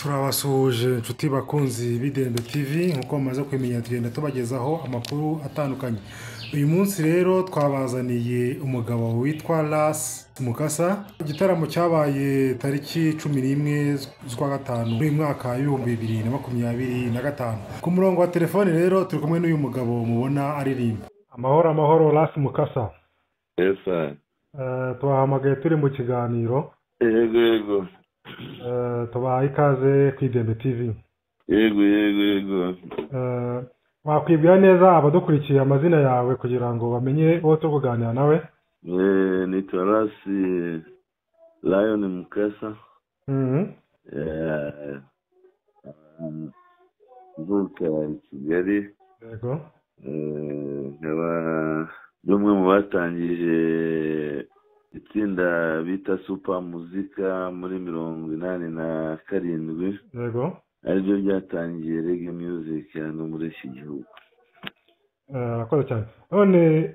turabasuhuje inshuti bakunzi b'Idendo TV nkuko mumaze kwimenya tugenda tubagezaho amakuru atandukanye. Uyu munsi rero twabazaniye umugabo witwa Ras Mukasa. Igitaramo cyabaye tariki 11 z'ukwa gatanu mu mwaka wa 2025. Ku murongo wa telefone rero turi kumwe n'uyu mugabo mubona aririmba. Amahoro Ras Mukasa. Yes sir. Twahamagaye turi mu kiganiro. Yego. Tubaha ikaze ku Idendo TV. Yego. Wakwibwira neza abadukurikiye amazina yawe kugira ngo bamenye uwo turi kuganira nawe? Nitwa Ras Lion Mukasa. Mvuka Kigali. Yego. Nkaba n'umwe mu batangije itsinda bita Super Muzika muri 87. Yego. Aribyo byatangiye reggae music hano muri iki gihugu. Akoze cyane. None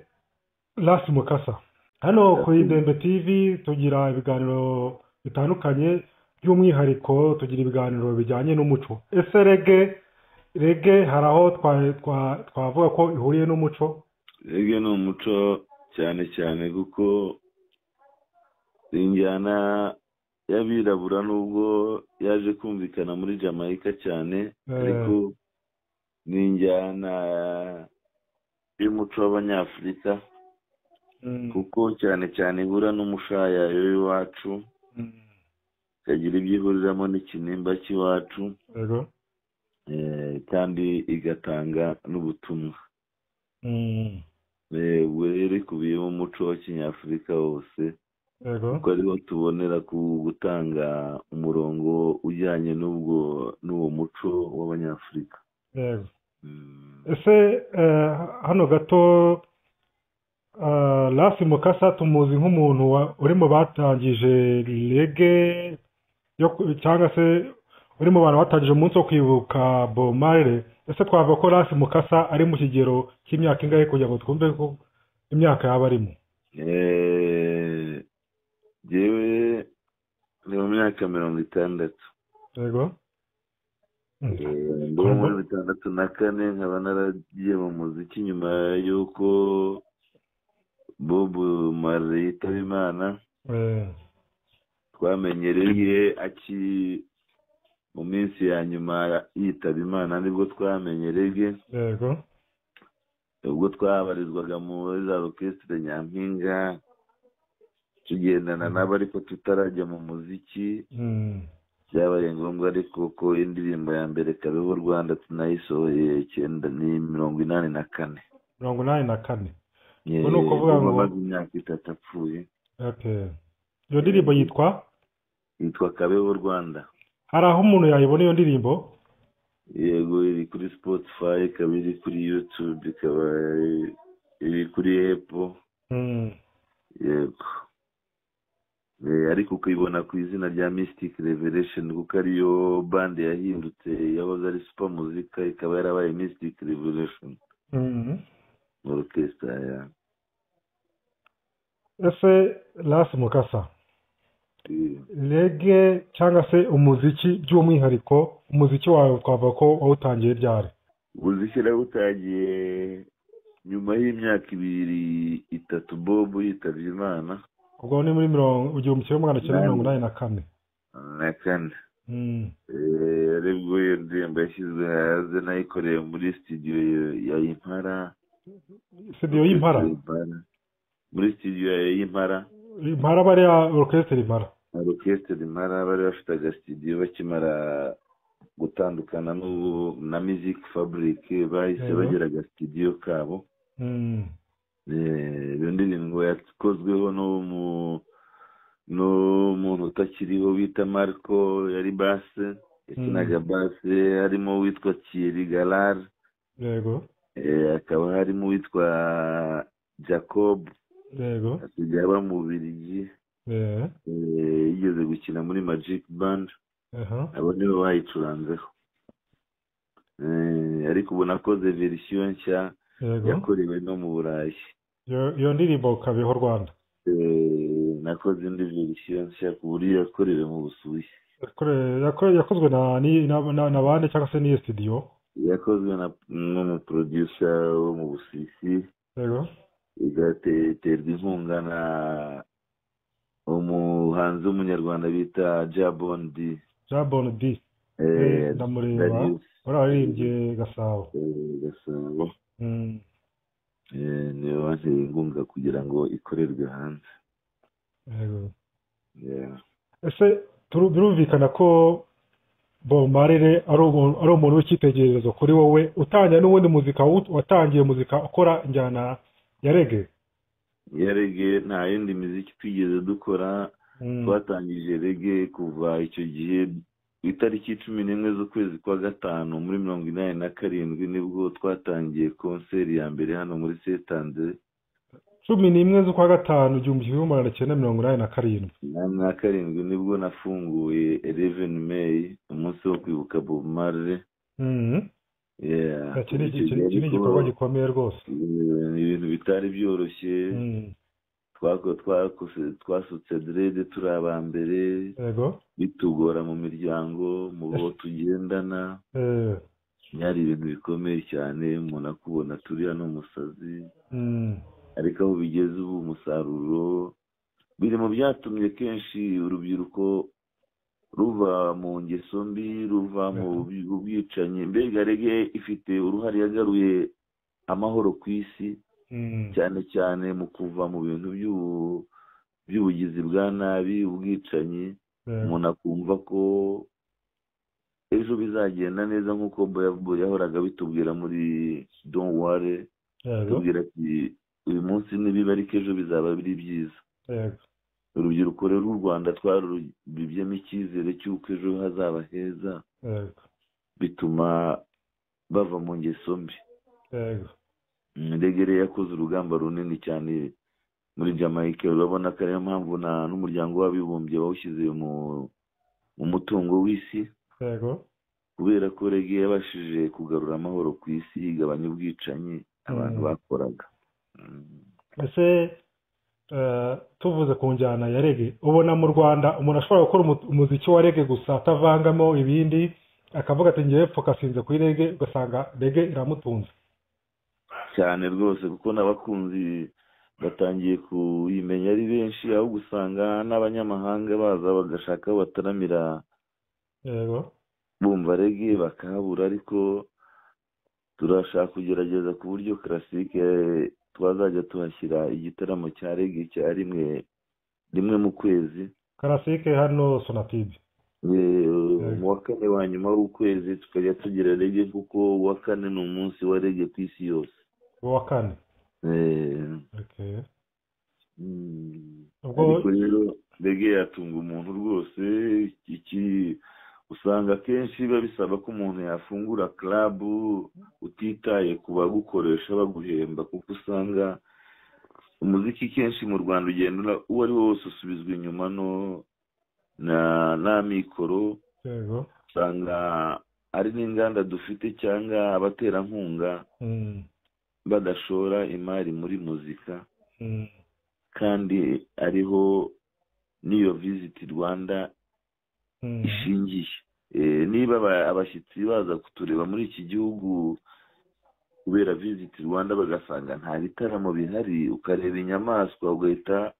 Ras Mukasa, hano ku Idendo TV tugira ibiganiro bitandukanye, by'umwihariko tugira ibiganiro bijyanye n'umuco. Ese reggae hari aho twavuga ko ihuriye n'umuco? Reggae ni umuco cyane kuko injyana y'abirabura nubwo yaje kumvikana muri Jamaica cyane, ariko ni injyana y'umuco w'Abanyafurika, kuko cyane ihura n'umushayayo w'iwacu, ikagira ibyo ihuriramo n'ikinimba cy'iwacu, kandi igatanga n'ubutumwa. Ubwo rero ikubiyemo umuco wa Kinyafurika wose, kuko ariho tubonera ku gutanga umurongo ujyanye n'uwo muco w'Abanyafurika. Ese hano gato Ras Mukasa tumuzi nk'umuntu uri mu batangije reggae cyangwa se uri mu bantu batangije umunsi wo kwibuka Bob Marley. Ese twavuga ko Ras Mukasa ari mu kigero cy'imyaka ingahe kugira ngo twumve ko imyaka yaba arimo? Jewe ni mu myaka 60. Yego. Muri 64 nkaba naragiye mu muziki nyuma y'uko Bob Marley yitaba Imana. Twamenyereye mu minsi ya nyuma yitaba Imana nibwo twamenyereye. Yego. Ubwo twabarizwaga muri za orchestre Nyampinga, tugendana nabo ariko tutarajya mu muziki. Byabaye ngombwa ariko ko indirimbo ya mbere Kabeho Rwanda tunayisohoye 1984. 84. Ni ukuvuga ngo imyaka 3 apfuye. Iyo ndirimbo yitwa Kabeho Rwanda. Hari aho umuntu yayibona iyo ndirimbo? Yego, iri kuri Spotify, ikaba iri kuri YouTube, ikaba iri kuri Apple. Yego. Ariko ukayibona ku izina rya Mystic Revelation, kuko ariyo band yahindutse yahoze ari Super Muzika ikaba yarabaye Mystic Revelation. Orchestra. Ese Ras Mukasa, reggae cyangwa se umuziki by'umwihariko, umuziki wawe twavuga ko wawutangiye ryari? Umuziki nawutangiye nyuma y'imyaka 2-3 Bob yitavye Imana. Ubwo ni muri 1984. Aribwo iyo ndirimbo yashyizwe hanze nayikoreye muri studio ya Impara. Studio y'Impara? Muri studio ya Impara. Impara bari orchestre Impara. Orchestre Impara bari bafite agastudio bakimara gutandukana na Music Fabric, bahise bagira agastudio kabo. Iyo ndirimbo yakozweho n'umuntu utakiriho bita Marco, yari basse, yakinaga basse, harimo witwa Thierry Galar. Yego. Akaba harimo witwa Jacob. Yego. Asigaye aba mu Bubiligi. Yigeze gukina muri Magic Band. Abo nibo bayicuranzeho. Ariko ubu nakoze version nshya yakorewe no mu Burayi. Iyo ndirimbo Kabeho Rwanda. nakoze indi version nshya ku buryo yakorewe mu Busuwisi. yakozwe na bande cyangwa se n'iyo studio? yakozwe n'umuproducer wo mu Busisi, Yego. igaterwa inkunga na umuhanzi w'umunyarwanda bita Jabon D. Jabon D. Ndamureba Darius wararirimbye Gasabo. Gasabo. Mm. niwe wanteye inkunga kugira ngo ikorerwe hanze. Yego. Yeah. Ese birumvikana ko Bob Marley ari umuntu w'icyitegererezo kuri wowe, utangira n'ubundi muzika watangiye muzika ukora injyana ya reggae? Ya reggae nta yindi miziki twigeze dukora. Twatangije reggae kuva icyo gihe itariki 11 z'ukwezi kwa gatanu muri 1987 nibwo twatangiye konseri ya mbere hano muri Setande. 11 z'ukwa gatanu 1987 nibwo nafunguye 11 May, umunsi wo kwibuka Bob Marley. Iki ni igikorwa gikomeye rwose. Ni ibintu bitari byoroshye. Twasutse dread turi aba mbere. Yego. Bitugora mu miryango, mu bo tugendana. Byari ibintu bikomeye cyane, umuntu akubona turi hano umusazi. Ariko aho bigeze ubu umusaruro biri mu byatumye kenshi urubyiruko ruva mu ngeso mbi, ruva mu bwicanyi. Mbega reggae ifite uruhare, yagaruye amahoro ku isi, cyane cyane mu kuva mu bintu by'ubugizi bwa nabi, ubwicanyi. Umuntu akumva ko ejo bizagenda neza, nk'uko Bob yahoraga bitubwira muri Don't Worry, tubwira ati uyu munsi nibiba ariko ejo bizaba biri byiza. Urubyiruko rero rw'u Rwanda twarubibyemo icyizere cy'uko ejo hazaba heza, bituma bava mu ngeso mbi. Reggae yakoze urugamba runini cyane muri Jamaica. Urabona ko ariyo mpamvu n'umuryango w'abibumbye wawushyize mu mutungo w'isi, kubera ko reggae yabashije kugarura amahoro ku isi, igabanya ubwicanyi abantu bakoraga. Ese tuvuze ku njyana ya reggae, ubona mu Rwanda umuntu ashobora gukora umuziki wa reggae gusa atavangamo ibindi, akavuga ati ngiye fokasinze kuri reggae, ugasanga reggae iramutunze cyane rwose, kuko n'abakunzi batangiye kuyimenya ari benshi, aho gusanga n'abanyamahanga baza bagashaka aho bataramira bumva reggae bakahabura. Ariko turashaka kugerageza ku buryo classique twazajya tuhashyira igitaramo cya reggae cya rimwe mu kwezi. Classique hano Sonatube. Mu wa kane wa nyuma w'ukwezi tukajya tugira reggae, kuko uwa kane ni umunsi wa reggae ku isi yose. Uwa kane. Ariko rero reggae yatunga umuntu rwose. Usanga akenshi biba bisaba ko umuntu yafungura club utitaye ku bagukoresha baguhemba, kuko usanga umuziki kenshi mu Rwanda ugenda uwo ari wo wose usubizwa inyuma na mikoro. Usanga ari n'inganda dufite cyangwa abaterankunga badashora imari muri muzika, kandi ariho n'iyo Visit Rwanda ishingiye. Niba abashyitsi baza kutureba muri iki gihugu kubera Visit Rwanda bagasanga nta bitaramo bihari, ukareba inyamaswa ugahita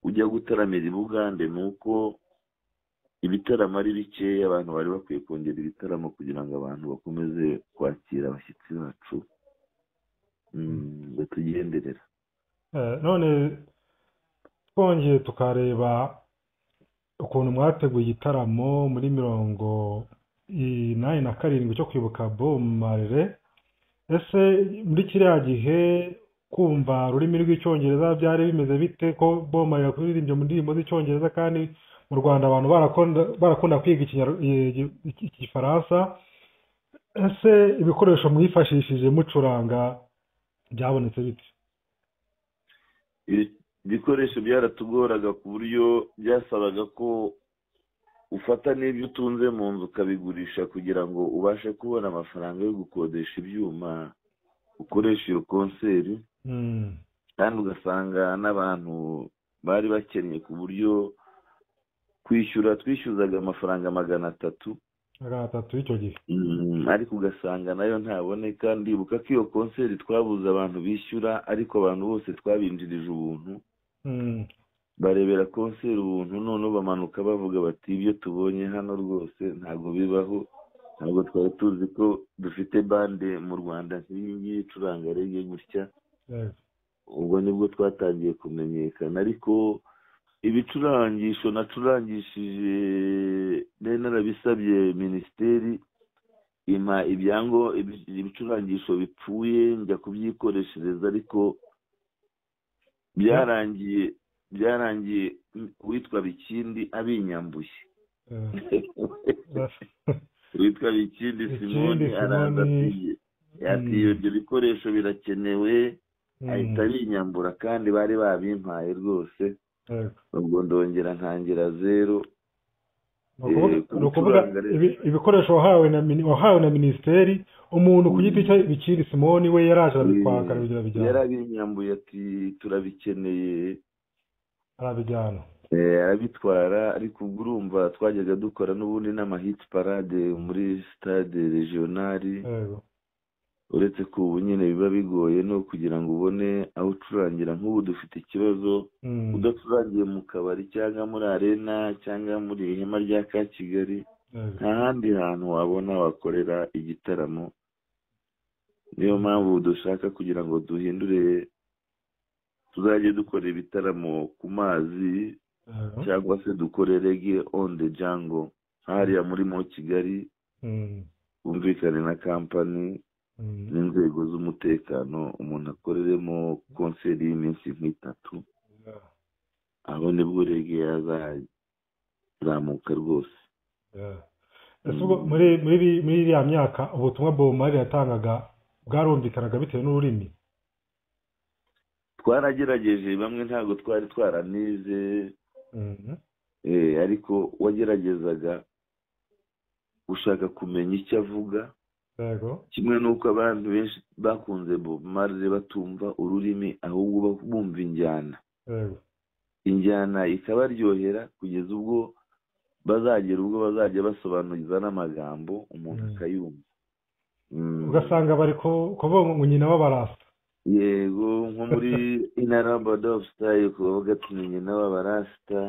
ujya gutaramira i Bugande, nuko ibitaramo ari bikeya. Abantu bari bakwiye kongera ibitaramo kugira ngo abantu bakomeze kwakira abashyitsi bacu batugenderera. None twongeye tukareba ukuntu mwateguye igitaramo muri 87 cyo kwibuka Bob Marley. Ese muri kiriya gihe kumva ururimi rw'icyongereza byari bimeze bite, ko Bob Marley yakuririmbye mu ndirimbo z'icyongereza kandi mu Rwanda abantu barakunda kwiga igifaransa? Ese ibikoresho mwifashishije mucuranga byabonetse bite? Ibikoresho byaratugoraga ku buryo byasabaga ko ufata n'ibyo utunze mu nzu ukabigurisha kugira ngo ubashe kubona amafaranga yo gukodesha ibyuma ukoresha iyo konseri. kandi ugasanga n'abantu bari bakennye ku buryo twishyuzaga amafaranga 300 icyo gihe. Ariko ugasanga nayo ntaboneka. Ndibuka ko iyo konseri twabuze abantu bishyura, ariko abantu bose twabinjirije ubuntu, barebera konseri ubuntu, none bamanuka bavuga bati ibyo tubonye hano rwose ntabwo bibaho. Ntabwo twari tuzi ko dufite bande mu Rwanda nk'iyi ngiyi icuranga reggae gutya. Ubwo nibwo twatangiye kumenyekana. Ariko ibicurangisho nacurangishije narabisabye minisiteri ima ibicurangisho bipfuye njya kubyikoreshereza, ariko byarangiye witwa Bikindi abinyambuye. Witwa Bikindi Simoni araza ati ibyo bikoresho birakenewe, ahita abinyambura kandi bari babimpaye rwose. Ubwo ndongera ntangira zero. Ni ukuvuga ibikoresho wahawe na minisiteri, umuntu ku giti cye Bikindi Simoni we yaraje arabikwaka arabijyana. Yarabinyambuye ati turabikeneye, arabijyana, arabitwara. Ariko ubwo urumva twajyaga dukora n'ubundi n'amahit parade muri stade regionali. Uretse ko ubu nyine biba bigoye no kugira ngo ubone aho ucurangira. Nk'ubu dufite ikibazo, udacurangiye mu kabari cyangwa muri arena cyangwa muri ihema rya Kigali, nta handi hantu wabona wakorera igitaramo. Niyo mpamvu dushaka kugira ngo duhindure, tuzajye dukora ibitaramo ku mazi cyangwa se dukore reggae on the jungle hariya muri Kigali, bumvikane na kampani n'inzego z'umutekano, umuntu akoreremo konseri y'iminsi nk'itatu. Aho nibwo reggae yazazamuka rwose. muri iriya myaka ubutumwa Bob Marley yatangaga bwarumvikanaga bitewe n'ururimi? Twaragerageje, bamwe ntabwo twari twaranize, ariko wageragezaga ushaka kumenya icyo avuga. Kimwe n'uko abantu benshi bakunze Bob Marley batumva ururimi, ahubwo bumva injyana. Injyana ikabaryohera kugeza ubwo bazajya basobanuza n'amagambo umuntu akayumva. Ugasanga bari kuvuga ngo nyina w'abarasta. Yego, nko muri Inaramba Dove Style kuvuga ati nyina w'abarasta.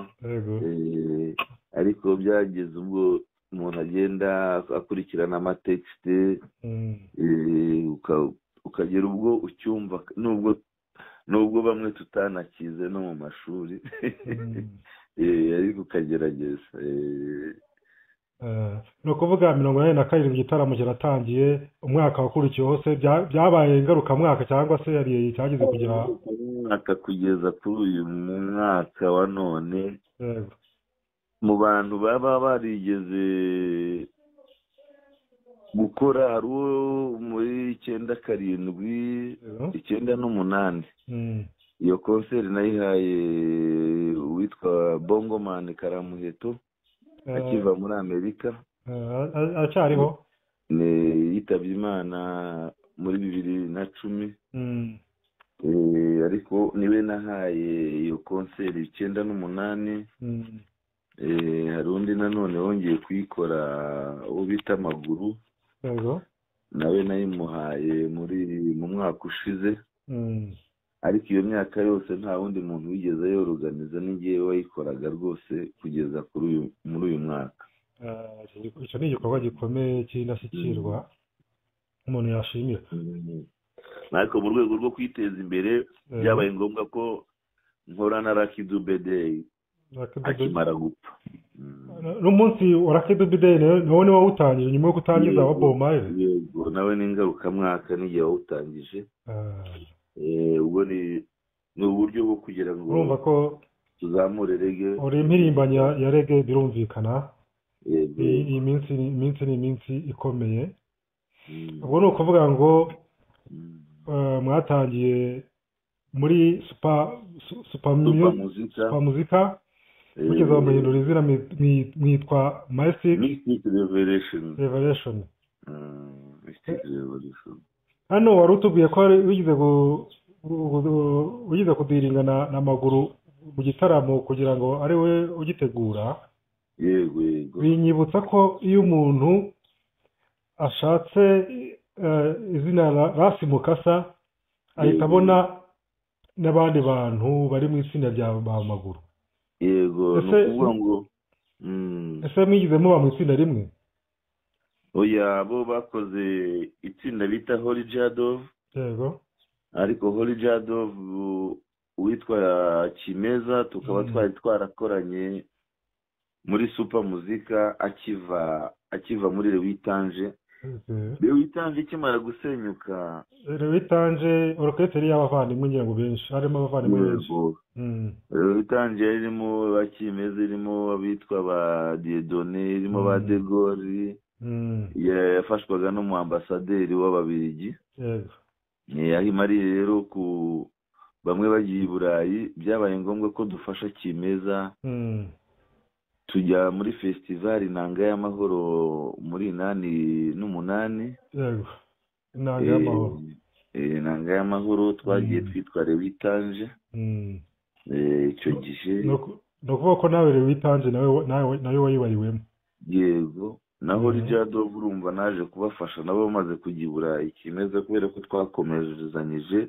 Ariko byageze ubwo umuntu agenda akurikirana amatekste, ukagera ubwo ucyumva, nubwo bamwe tutanakize no mu mashuri, ariko ukagerageza. Ni ukuvuga 1987 igitaramo kiratangiye, umwaka wakurikiye hose byabaye ingarukamwaka cyangwa se yari cyageze kugira umwaka kugeza kuri uyu mwaka wa none. Mu bantu baba barigeze gukora, hari uwo muri 97 98 iyo konseri nayihaye witwa Bongoman Karamuheto akiva muri Amerika. Acyariho, yitabye Imana muri 2010. Ariko niwe nahaye iyo konseri 98. Hari undi nanone wongeye kuyikora uwo bita Amaguru, nawe nayimuhaye mu mwaka ushize. Ariko iyo myaka yose nta wundi muntu wigeze yoroganiza, n'ingiye wayikoraga rwose kugeza muri uyu mwaka. Icyo ni igikorwa gikomeye cy'indashyikirwa umuntu yashimira. Ariko mu rwego rwo kwiteza imbere byabaye ngombwa ko nkora na Lucky Dube Day akimara gupfa. N'umunsi wa Lucky Dube Day nawe ni wawutangije nyuma yo gutangiza wa Bob Marley? Yego, nawe ni ingarukamwaka n'igihe wawutangije. Ubwo ni uburyo bwo kugira ngo urumva ko tuzamure reggae. Uri impirimbanyi ya reggae, birumvikana. Iyi minsi ni iminsi ikomeye. Ubwo ni ukuvuga ngo mwatangiye muri super muzika, mugeze bamahindura izina mwitwa Mystic Revelation. Hano wari utubwiye ko wigize kudiringa na Amaguru mu gitaramo kugira ngo ari we ugitegura. yego yego binyibutsa ko iyo umuntu ashatse izina Ras Mukasa ahita abona n'abandi bantu bari mu itsinda rya ba Maguru. yego ni ukuvuga ngo ese mwigize muba mu itsinda rimwe? oya bo bakoze itsinda bita Holy Jadov, yego, ariko Holy Jadov uwitwa Kimeza tukaba twari twarakoranye muri Super Muzika akiva muri Lewitanje. Lewitanje ikimara gusenyuka, Lewitanje orokestre y'abavandimwe ngira ngo benshi, harimo abavandimwe benshi. Lewitanje irimo Bakimeza, irimo abitwa ba Dieudonné, irimo ba De Gaulle, yafashwaga n'umu ambasaderi w'Ababiligi. yego, yahimariye rero ku bamwe bagiye i Burayi, byabaye ngombwa ko dufasha Kimeza tujya muri festival Inanga y'Amahoro muri 88. yego, Inanga y'Amahoro. Inanga y'Amahoro twagiye twitwa Lewitanje. icyo gihe no kuvuga ko nawe Lewitanje nawe wayibariwemo. yego, naho Rijado urumva naje kubafasha nabo bamaze kujya i Burayi. Kimeza kubera ko twakomezanyije,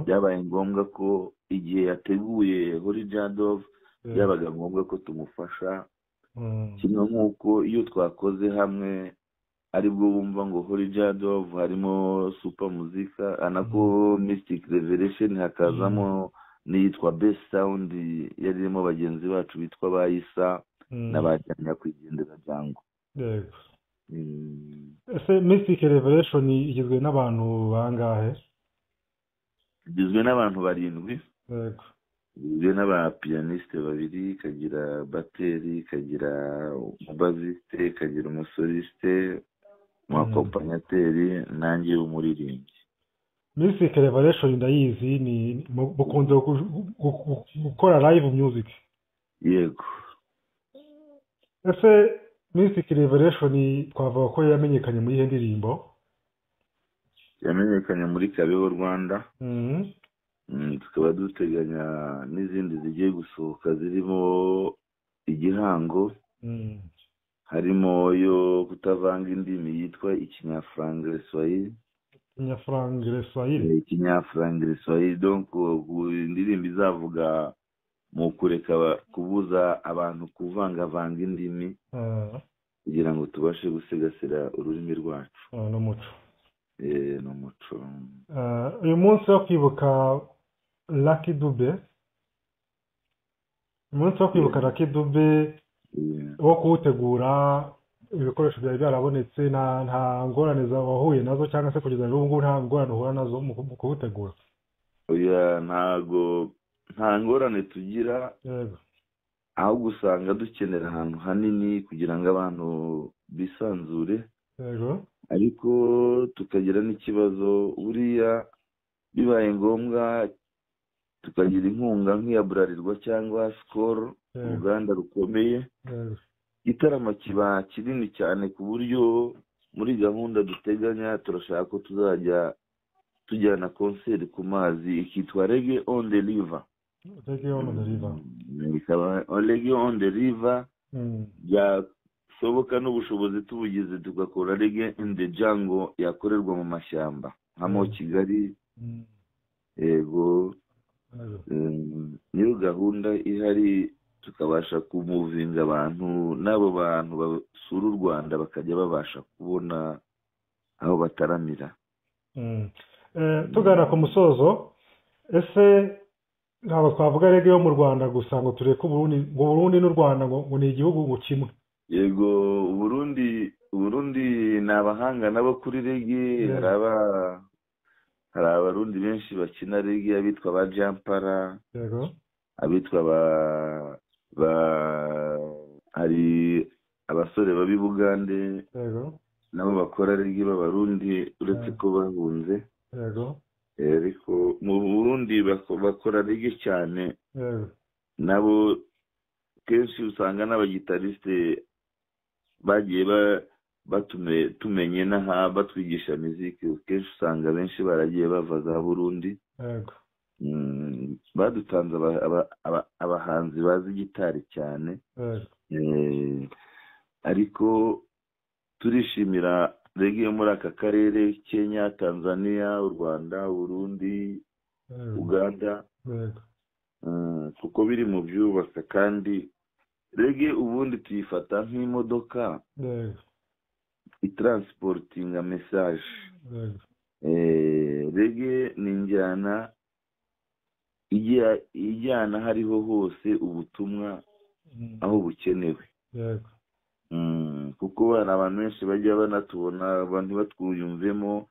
byabaye ngombwa ko igihe yateguye Rijado byabaga ngombwa ko tumufasha, kimwe nk'uko iyo twakoze hamwe aribwo bumva ngo Rijado harimo Super Muzika, anako Mystic Revelation, hakazamo n'iyitwa Best Sound yari irimo bagenzi bacu bitwa Bayisa n'abajyanya kwigendera Jango. yego. ese Mystic Revelation igizwe n'abantu bangahe? igizwe n'abantu 7. yego, igizwe n'abapiyaniste 2, ikagira bateri, ikagira umubaziste, ikagira umusoliste, umuakompanyateri, nanjye umuririmbyi. Mystic Revelation ndayizi, ni mukunze gukora live music. yego. ese Mystic Revelation twavuga ko yamenyekanye muri iyo ndirimbo? yamenyekanye muri Kabeho Rwanda. tukaba duteganya n'izindi zigiye gusohoka zirimo Igihango, harimo yo kutavanga indimi yitwa Ikinyafrangre Swahili. Ikinyafrangre Swahili, donc indirimbo izavuga mu kureka kubuza abantu kuvangavanga indimi kugira ngo tubashe gusigasira ururimi rwacu n'umuco. n'umuco. uyu munsi wo kwibuka Lucky Dube, wo kuwutegura, ibikoresho byari byarabonetse, nta ngorane wahuye nazo cyangwa se kugeza n'ubu ngubu nta ngorane uhura nazo mu kuwutegura? oya, nta ngorane tugira, ahubwo usanga dukenera ahantu hanini kugira ngo abantu bisanzure. yego, ariko tukagira n'ikibazo buriya bibaye ngombwa tukagira inkunga nk'iya Bralirwa cyangwa Skol, uruganda rukomeye, igitaramo kiba kinini cyane ku buryo muri gahunda duteganya turashaka ko tuzajya tujyana konseri ku mazi, ikitwa Reggae on the River. Reggae on the River byasoboka n'ubushobozi tubugize tugakora Reggae in the Jungle yakorerwa mu mashyamba hamo Kigali. yego, niyo gahunda ihari, tukabasha kumuvinga abantu, n'abo bantu basura u Rwanda bakajya babasha kubona aho bataramira. tugana ku musozo, ese ntabwo twavuga Reggae yo mu Rwanda gusa ngo tureke Burundi n'u Rwanda ngo ni igihugu kimwe? yego, Burundi ni abahanga nabo kuri Reggae. hari abarundi benshi bakina Reggae, abitwa ba Jampara, abitwa hari abasore babi Bugande nabo bakora Reggae b'abarundi, uretse ko bahunze. ariko mu Burundi bakora Reggae cyane. nabo kenshi usanga n'abagitariste bagiye tumenye n'aha batwigisha muziki, kenshi usanga benshi baragiye bava za Burundi. badutanze abahanzi bazi gitari cyane, ariko turishimira rege yo muri aka karere, Kenya, Tanzania, u Rwanda, Burundi, Uganda, kuko biri mu byubaka. kandi rege ubundi tuyifata nk'imodoka itransportinga message. Rege ni injyana ijyana hariho hose ubutumwa aho bukenewe. kuko hari abantu benshi bajya banatubona abantu batwuyumvemo,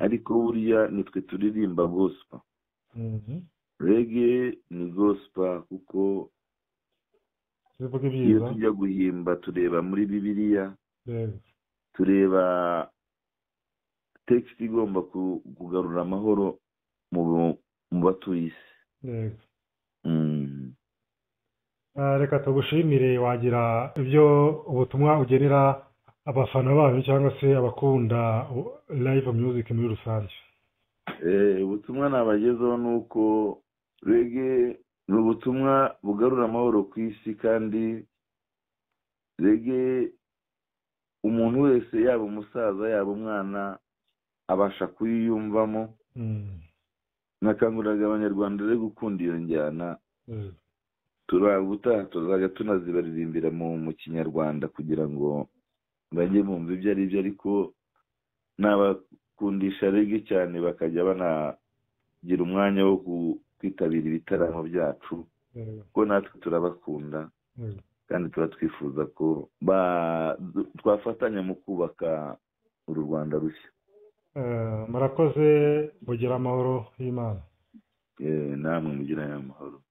ariko burya nitwe turirimba gospel. Reggae ni gospel kuko iyo tujya guhimba tureba muri Bibiliya, tureba text igomba kugarura amahoro mu batuye isi. Reka tugushimire, wagira ibyo ubutumwa ugenera abafana banyu cyangwa se abakunda live music muri rusange. Ubutumwa nabagezeho ni uko reggae ni ubutumwa bugarura amahoro ku isi, kandi reggae umuntu wese yaba umusaza yaba umwana abasha kuyiyumvamo. Nakanguriraga abanyarwanda rero gukunda iyo njyana. Ubutaha tuzajya tunazibaririmbira mu kinyarwanda kugira ngo bajye bumva ibyo ari byo, ariko n'abakundisha reggae cyane bakajya banagira umwanya wo kwitabira ibitaramo byacu, kuko natwe turabakunda kandi tuba twifuza ko twafatanya mu kubaka uru Rwanda rushya. Murakoze, mugira amahoro y'Imana. Namwe mugira amahoro.